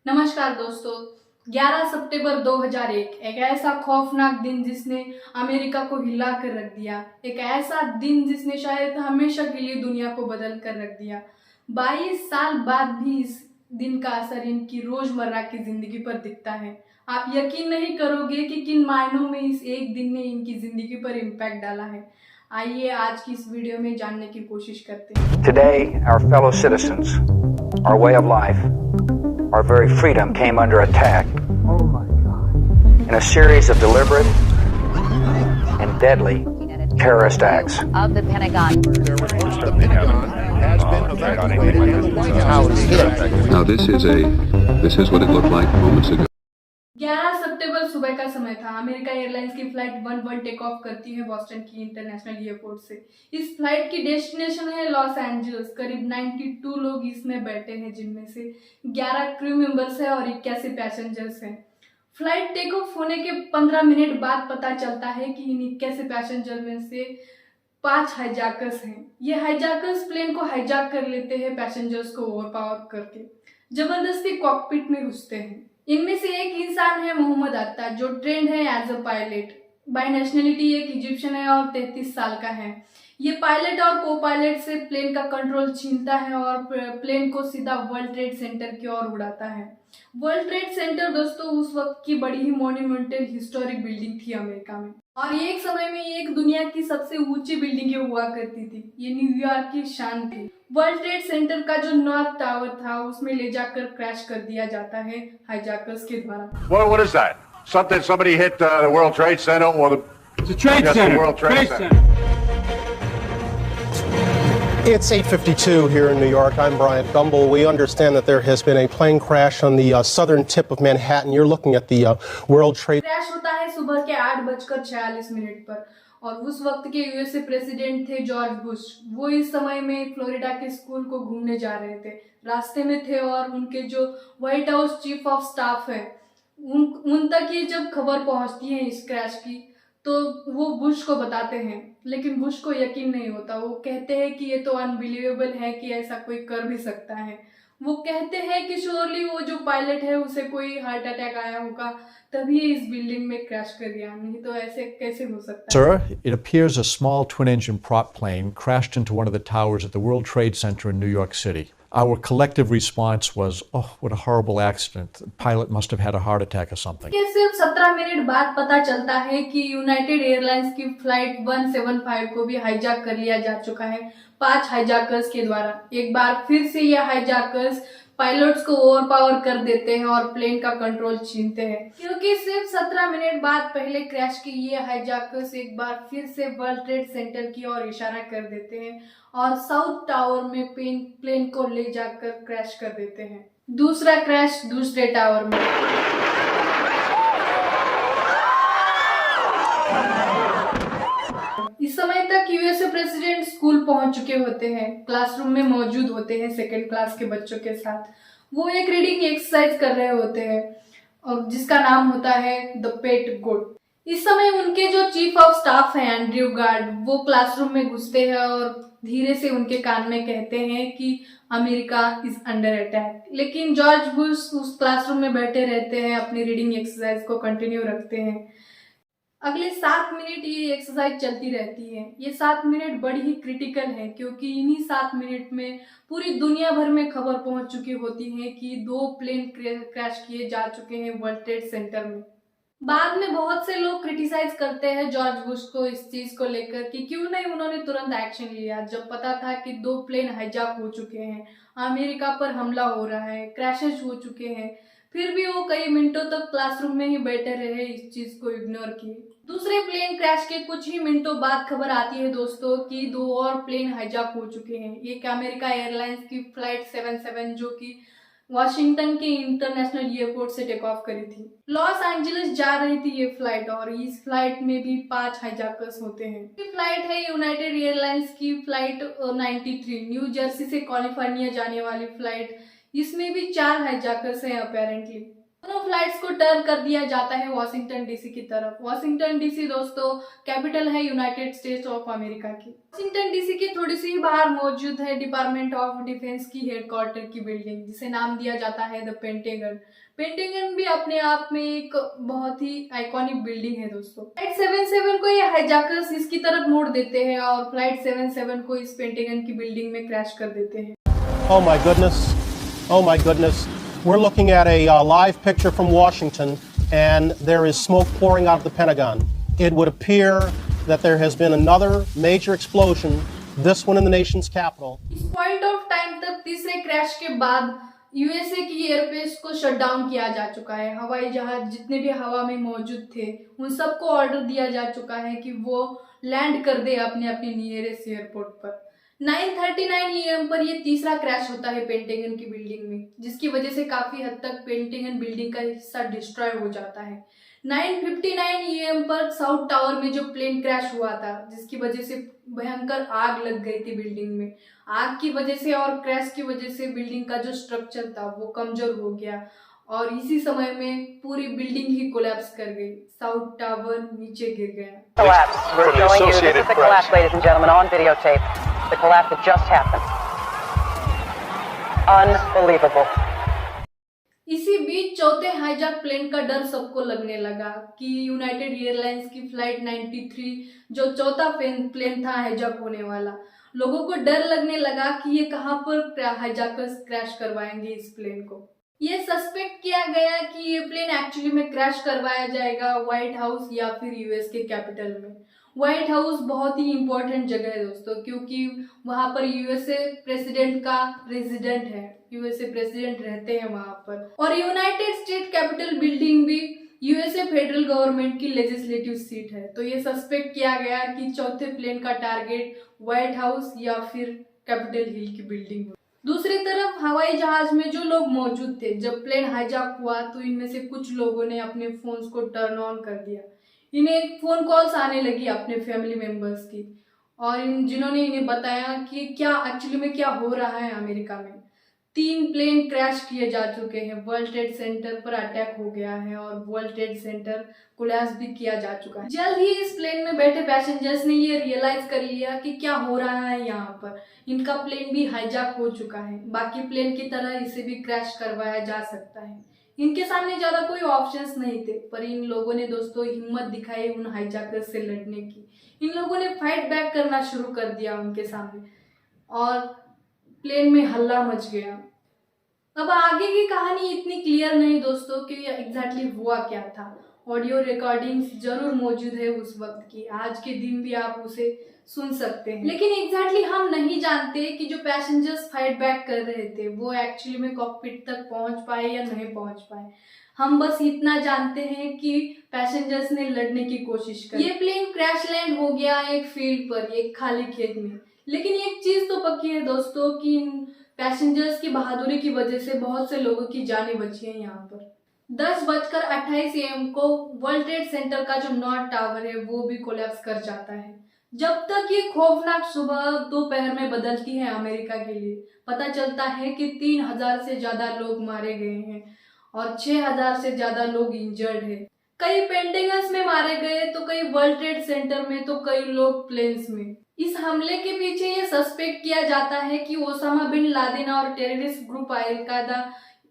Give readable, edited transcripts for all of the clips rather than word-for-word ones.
नमस्कार दोस्तों। 11 सितंबर 2001 एक ऐसा खौफनाक दिन जिसने अमेरिका को हिला कर रख दिया। एक ऐसा दिन जिसने शायद हमेशा के लिए दुनिया को बदल कर रख दिया। 22 साल बाद भी इस दिन का असर इनकी रोजमर्रा की जिंदगी पर दिखता है। आप यकीन नहीं करोगे कि किन मायनों में इस एक दिन ने इनकी जिंदगी पर इम्पैक्ट डाला है। आइए आज की इस वीडियो में जानने की कोशिश करते हैं। Today, our fellow citizens, our way of life, our very freedom came under attack in a series of deliberate and deadly terrorist acts. Of the Pentagon. The Pentagon has been evacuated and the White House is hit. Now this is what it looked like moments ago. 11 सितंबर सुबह का समय था। America airlines की flight 11 take off करती है Boston की international airport से। इस फ्लाइट की डेस्टिनेशन है लॉस एंजल्स। करीब 92 लोग इसमें बैठे हैं, जिनमें से 11 क्रू मेंबर्स हैं और 81 पैसेंजर्स हैं। फ्लाइट टेक ऑफ होने के 15 मिनट बाद पता चलता है कि इन 81 पैसेंजर में से 5 हाईजैकर्स हैं। ये हाईजैकर्स प्लेन को हाईजैक कर लेते हैं, पैसेंजर्स को ओवरपावर करके जबरदस्ती कॉकपिट में घुसते हैं। इनमें से एक इंसान है मोहम्मद अत्ता, जो ट्रेंड है as a pilot. By nationality एक इजिप्शियन है और 33 साल का है। ये पायलट और को पायलट से प्लेन का कंट्रोल छीनता है और प्लेन को सीधा वर्ल्ड ट्रेड सेंटर की ओर उड़ाता है। वर्ल्ड ट्रेड सेंटर दोस्तों उस वक्त की बड़ी ही मॉन्यूमेंटल हिस्टोरिक बिल्डिंग थी अमेरिका में, और ये एक समय में एक दुनिया की सबसे ऊंची बिल्डिंगें हुआ करती थी। ये न्यूयॉर्क की शान थी। वर्ल्ड ट्रेड सेंटर का जो नॉर्थ टावर था उसमें ले जाकर क्रैश कर दिया जाता है हाईजैकर्स के द्वारा। What is that? Somebody hit the World Trade Center or the It's a trade Yes, the center. World Trade Trade Center. center. It's 8:52 here in New York. I'm Bryant Gumbel. We understand that there has been a plane crash on the southern tip of Manhattan. You're looking at the World Trade. Crash होता है सुबह के 8:46 पर, और उस वक्त के USA president थे जॉर्ज बुश। वो इस समय में फ्लोरिडा के स्कूल को घूमने जा रहे थे, रास्ते में थे, और उनके जो white house chief of staff है उन तक ये जब खबर पहुंचती है इस क्रैश की, तो वो बुश को बताते हैं, लेकिन बुश को यकीन नहीं होता। वो कहते हैं कि ये तो अनबिलीवेबल है कि ऐसा कोई कर भी सकता है। वो कहते हैं कि श्योरली वो जो पायलट है उसे कोई हार्ट अटैक आया होगा, तभी ये इस बिल्डिंग में क्रैश कर दिया, नहीं तो ऐसे कैसे हो सकता है। Sir, it appears a small twin-engine prop plane crashed into one of the towers at the World Trade Center in New York City. Our collective response was, oh, what a horrible accident. The pilot must have had a heart attack or something. कि सिर्फ 17 minute बाद पता चलता है कि United airlines की flight 175 को भी हाईजैक कर लिया जा चुका है 5 हाईजैकर्स के द्वारा। एक बार फिर से ये हाईजैकर्स पायलट्स को ओवरपावर कर देते हैं और प्लेन का कंट्रोल छीनते हैं। क्योंकि सिर्फ 17 मिनट बाद पहले क्रैश के ये हाईजैकर्स एक बार फिर से वर्ल्ड ट्रेड सेंटर की ओर इशारा कर देते हैं और साउथ टावर में प्लेन को ले जाकर क्रैश कर देते हैं। दूसरा क्रैश दूसरे टावर में। इस समय तक यूएसए प्रेसिडेंट स्कूल पहुंच चुके होते हैं, क्लासरूम में मौजूद होते हैं सेकेंड क्लास के बच्चों के साथ। वो एक रीडिंग एक्सरसाइज कर रहे होते हैं और जिसका नाम होता है द पेट गोट। इस समय उनके जो चीफ ऑफ स्टाफ है एंड्रयू गार्ड, वो क्लासरूम में घुसते हैं और धीरे से उनके कान में कहते हैं कि अमेरिका इज अंडर अटैक। लेकिन जॉर्ज बुश उस क्लासरूम में बैठे रहते हैं, अपनी रीडिंग एक्सरसाइज को कंटिन्यू रखते हैं। अगले 7 मिनट ये एक्सरसाइज चलती रहती है। ये 7 मिनट बड़ी ही क्रिटिकल है, क्योंकि इन्हीं 7 मिनट में पूरी दुनिया भर में खबर पहुंच चुकी होती है कि 2 प्लेन क्रैश किए जा चुके हैं वर्ल्ड ट्रेड सेंटर में। बाद में बहुत से लोग क्रिटिसाइज करते हैं जॉर्ज बुश को इस चीज को लेकर कि क्यों नहीं उन्होंने तुरंत एक्शन लिया, जब पता था कि 2 प्लेन हाईजैक हो चुके हैं, अमेरिका पर हमला हो रहा है, क्रैशेस हो चुके हैं। फिर भी वो कई मिनटों तक क्लासरूम में ही बैठे रहे, इस चीज को इग्नोर किए। दूसरे प्लेन क्रैश के कुछ ही मिनटों बाद खबर आती है दोस्तों कि 2 और प्लेन हाईजैक हो चुके हैं। एक अमेरिका एयरलाइंस की फ्लाइट 77 जो कि वाशिंगटन के इंटरनेशनल एयरपोर्ट से टेक ऑफ करी थी। लॉस एंजलिस जा रही थी ये फ्लाइट, और इस फ्लाइट में भी 5 हाईजैकर्स होते हैं। ये फ्लाइट है यूनाइटेड एयरलाइंस की फ्लाइट 93, न्यू जर्सी से कैलिफोर्निया जाने वाली फ्लाइट। इसमें भी 4 हाईजैकर्स हैं अपेरेंटली। दोनों फ्लाइट्स को टर्न कर दिया जाता है वॉशिंगटन डीसी की तरफ। वॉशिंगटन डीसी दोस्तों कैपिटल है यूनाइटेड स्टेट्स ऑफ अमेरिका की। वॉशिंगटन डीसी के थोड़ी सी ही बाहर मौजूद है डिपार्टमेंट ऑफ डिफेंस की हेडक्वार्टर की बिल्डिंग, जिसे नाम दिया जाता है द पेंटागन। पेंटागन भी अपने आप में एक बहुत ही आइकॉनिक बिल्डिंग है दोस्तों। फ्लाइट 77 को ये हाईजैकर्स इसकी तरफ मोड़ देते हैं और फ्लाइट 77 को इस पेंटागन की बिल्डिंग में क्रैश कर देते हैं। Oh my goodness. Oh my goodness. We're looking at a live picture from Washington, and there is smoke pouring out of the Pentagon. It would appear that there has been another major explosion, this one in the nation's capital. इस point of time तक तीसरे crash के बाद USA की airbase को shut down किया जा चुका है। हवाई जहाज जितने भी हवा में मौजूद थे उन सबको ऑर्डर दिया जा चुका है कि वो लैंड कर दे अपने अपने नियरेस्ट एयरपोर्ट पर। 9:39 AM पर ये तीसरा क्रैश होता है पेंटागन की बिल्डिंग में, जिसकी वजह से काफी हद तक पेंटागन बिल्डिंग का हिस्सा डिस्ट्रॉय हो जाता है। 9:59 AM पर साउथ टावर में जो प्लेन क्रैश हुआ था, जिसकी वजह से भयंकर आग लग गई थी बिल्डिंग में। आग की वजह से और क्रैश की वजह से बिल्डिंग का जो स्ट्रक्चर था वो कमजोर हो गया और इसी समय में पूरी बिल्डिंग ही कोलैप्स कर गई। साउथ टावर नीचे गिर गया। Collapse. We're showing you this is the collapse, ladies and gentlemen, on videotape. The collapse that just happened. Unbelievable. इसी बीच चौथे हाईजैक प्लेन का डर सबको लगने लगा कि यूनाइटेड एयरलाइंस की फ्लाइट 93 जो चौथा प्लेन था हाईजैक होने वाला, लोगों को डर लगने लगा कि ये कहां पर हाईजैकर्स क्रैश करवाएंगे इस प्लेन को। ये सस्पेक्ट किया गया कि ये प्लेन एक्चुअली में क्रैश करवाया जाएगा व्हाइट हाउस या फिर यूएस के कैपिटल में। व्हाइट हाउस बहुत ही इंपॉर्टेंट जगह है दोस्तों, क्योंकि वहां पर यूएसए प्रेसिडेंट का रेजिडेंट है, यूएसए प्रेसिडेंट रहते हैं वहां पर। और यूनाइटेड स्टेट कैपिटल बिल्डिंग भी यूएसए फेडरल गवर्नमेंट की लेजिस्लेटिव सीट है। तो ये सस्पेक्ट किया गया कि चौथे प्लेन का टारगेट व्हाइट हाउस या फिर कैपिटल हिल की बिल्डिंग हो। दूसरी तरफ हवाई जहाज में जो लोग मौजूद थे जब प्लेन हाईजैक हुआ, तो इनमें से कुछ लोगों ने अपने फोन्स को टर्न ऑन कर दिया। इन्हें फोन कॉल्स आने लगी अपने फैमिली मेंबर्स की, और जिन्होंने इन्हें बताया कि क्या एक्चुअली में क्या हो रहा है अमेरिका में। 3 प्लेन क्रैश किए जा चुके हैं, वर्ल्ड ट्रेड सेंटर पर अटैक हो गया है और वर्ल्ड ट्रेड सेंटर कोलैप्स भी किया जा चुका है। जल्द ही इस प्लेन में बैठे पैसेंजर्स ने ये रियलाइज कर लिया कि क्या हो रहा है यहाँ पर, इनका प्लेन भी हाईजैक हो चुका है, बाकी प्लेन की तरह इसे भी क्रैश करवाया जा सकता है। इनके सामने ज्यादा कोई ऑप्शंस नहीं थे, पर इन लोगों ने दोस्तों हिम्मत दिखाई उन हाईजैकर्स से लड़ने की। इन लोगों ने फाइट बैक करना शुरू कर दिया उनके सामने और प्लेन में हल्ला मच गया। अब आगे की कहानी इतनी क्लियर नहीं दोस्तों कि एग्जैक्टली हुआ क्या था। ऑडियो रिकॉर्डिंग्स जरूर मौजूद है उस वक्त की, आज के दिन भी आप उसे सुन सकते हैं, लेकिन एग्जैक्टली हम नहीं जानते कि जो पैसेंजर्स फाइट बैक कर रहे थे वो एक्चुअली में कॉकपिट तक पहुंच पाए या नहीं पहुंच पाए। हम बस इतना जानते हैं कि पैसेंजर्स ने लड़ने की कोशिश की। ये प्लेन क्रैश लैंड हो गया एक फील्ड पर, एक खाली खेत में। लेकिन एक चीज तो पक्की है दोस्तों कि पैसेंजर्स की बहादुरी की वजह से बहुत से लोगों की जानें बची हैं यहाँ पर। 10:28 AM को वर्ल्ड ट्रेड सेंटर का जो नॉर्थ टावर है वो भी कोलैप्स कर जाता है। जब तक ये खौफनाक सुबह दोपहर में बदलती है अमेरिका के लिए, पता चलता है कि 3000 से ज्यादा लोग मारे गए हैं और 6000 से ज्यादा लोग इंजर्ड है। कई पेंटागन्स में मारे गए तो कई वर्ल्ड ट्रेड सेंटर में, तो कई लोग प्लेन्स में। इस हमले के पीछे ये सस्पेक्ट किया जाता है कि ओसामा बिन लादेन और टेररिस्ट ग्रुप अल कायदा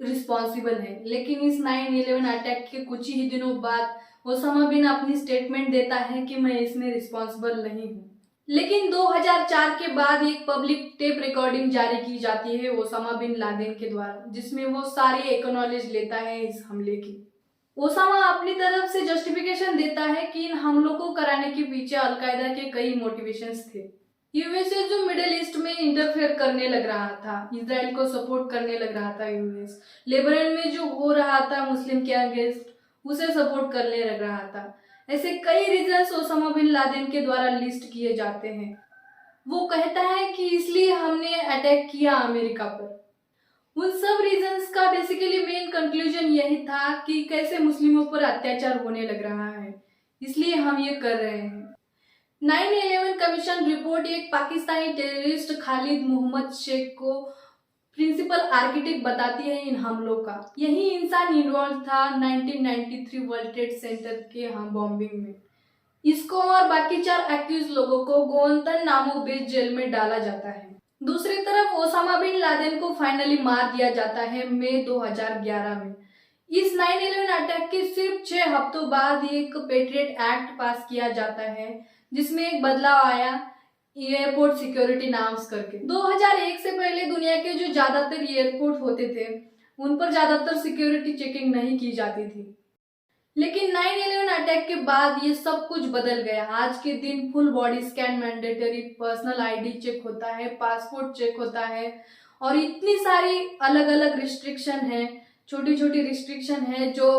रिस्पॉन्सिबल है। लेकिन इस 9/11 अटैक के कुछ ही दिनों बाद ओसामा बिन अपनी स्टेटमेंट देता है कि मैं इसमें रिस्पॉन्सिबल नहीं हूँ। लेकिन 2004 के बाद एक पब्लिक टेप रिकॉर्डिंग जारी की जाती है ओसामा बिन लादेन के द्वारा, जिसमें वो सारी एक्नॉलेज लेता है इस हमले की। ओसामा अपनी तरफ से जस्टिफिकेशन देता है कि इन हमलों को कराने के पीछे अलकायदा के कई मोटिवेशंस थे। यूएसए जो मिडिल ईस्ट में इंटरफेयर करने लग रहा था, इजराइल को सपोर्ट करने लग रहा था यूएस, लेबनान में जो हो रहा था मुस्लिम के अगेंस्ट उसे सपोर्ट करने लग रहा था। ऐसे कई रीजंस ओसामा बिन लादेन के द्वारा लिस्ट किए जाते हैं। वो कहता है कि इसलिए हमने अटैक किया अमेरिका पर। उन सब रीजंस का बेसिकली मेन कंक्लूजन यही था कि कैसे मुस्लिमों पर अत्याचार होने लग रहा है, इसलिए हम ये कर रहे हैं। 9/11 कमीशन रिपोर्ट एक पाकिस्तानी टेररिस्ट खालिद मोहम्मद शेख को प्रिंसिपल आर्किटेक्ट बताती है इन हमलों का। यही इंसान इन्वॉल्व था 1993 वर्ल्ड ट्रेड सेंटर के बॉम्बिंग में। इसको और बाकी 4 एक्यूज लोगों को गुआंतानामो बे जेल में डाला जाता है। दूसरी तरफ ओसामा बिन लादेन को फाइनली मार दिया जाता है मई 2011 में। इस 9/11 अटैक के सिर्फ 6 हफ्तों बाद एक पेट्रियट एक्ट पास किया जाता है, जिसमें एक बदलाव आया एयरपोर्ट सिक्योरिटी नॉर्म्स करके। 2001 से पहले दुनिया के जो ज्यादातर एयरपोर्ट होते थे उन पर ज्यादातर सिक्योरिटी चेकिंग नहीं की जाती थी, लेकिन 9/11 अटैक के बाद ये सब कुछ बदल गया। आज के दिन full body scan mandatory, personal ID check होता है, पासपोर्ट चेक होता है और इतनी सारी अलग अलग रिस्ट्रिक्शन है, छोटी छोटी रिस्ट्रिक्शन है जो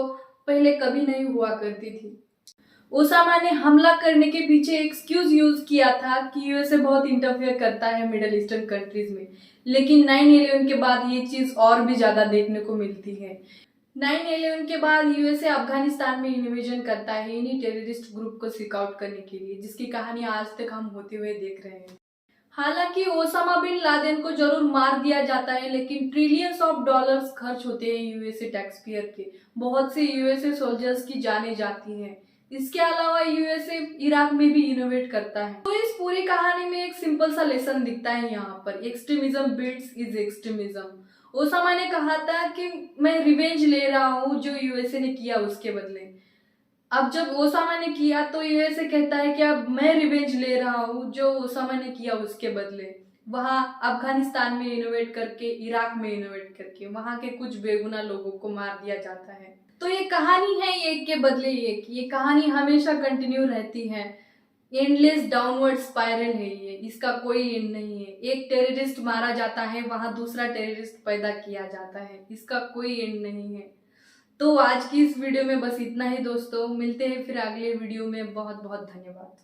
पहले कभी नहीं हुआ करती थी। ओसामा ने हमला करने के पीछे एक्सक्यूज यूज किया था कि यूएसए बहुत इंटरफेयर करता है मिडिल ईस्टर्न कंट्रीज में, लेकिन 9/11 के बाद ये चीज और भी ज्यादा देखने को मिलती है। 9/11 के बाद यूएसए अफगानिस्तान में इन्वेजन करता है इन्हीं टेररिस्ट ग्रुप को सीक आउट करने के लिए, जिसकी कहानी आज तक हम होते हुए देख रहे हैं। हालांकि ओसामा बिन लादेन को जरूर मार दिया जाता है, लेकिन ट्रिलियंस ऑफ डॉलर्स खर्च होते हैं यूएसए टैक्सपेयर के। बहुत से यूएसए सोल्जर्स की जाने जाती हैं। इसके अलावा यूएसए इराक में भी इनोवेट करता है। तो इस पूरी कहानी में एक सिंपल सा लेसन दिखता है यहाँ पर, extremism bits is extremism. Osama ने कहा था कि मैं रिवेंज ले रहा हूँ जो यूएसए ने किया उसके बदले। अब जब ओसामा ने किया तो यूएसए कहता है कि अब मैं रिवेंज ले रहा हूँ जो ओसामा ने किया उसके बदले। वहां अफगानिस्तान में इनोवेट करके, इराक में इनोवेट करके वहां के कुछ बेगुनाह लोगों को मार दिया जाता है। तो ये कहानी है एक के बदले एक। ये कहानी हमेशा कंटिन्यू रहती है, एंडलेस डाउनवर्ड स्पाइरल है ये, इसका कोई एंड नहीं है। एक टेररिस्ट मारा जाता है, वहां दूसरा टेररिस्ट पैदा किया जाता है, इसका कोई एंड नहीं है। तो आज की इस वीडियो में बस इतना ही दोस्तों, मिलते हैं फिर अगले वीडियो में। बहुत बहुत धन्यवाद।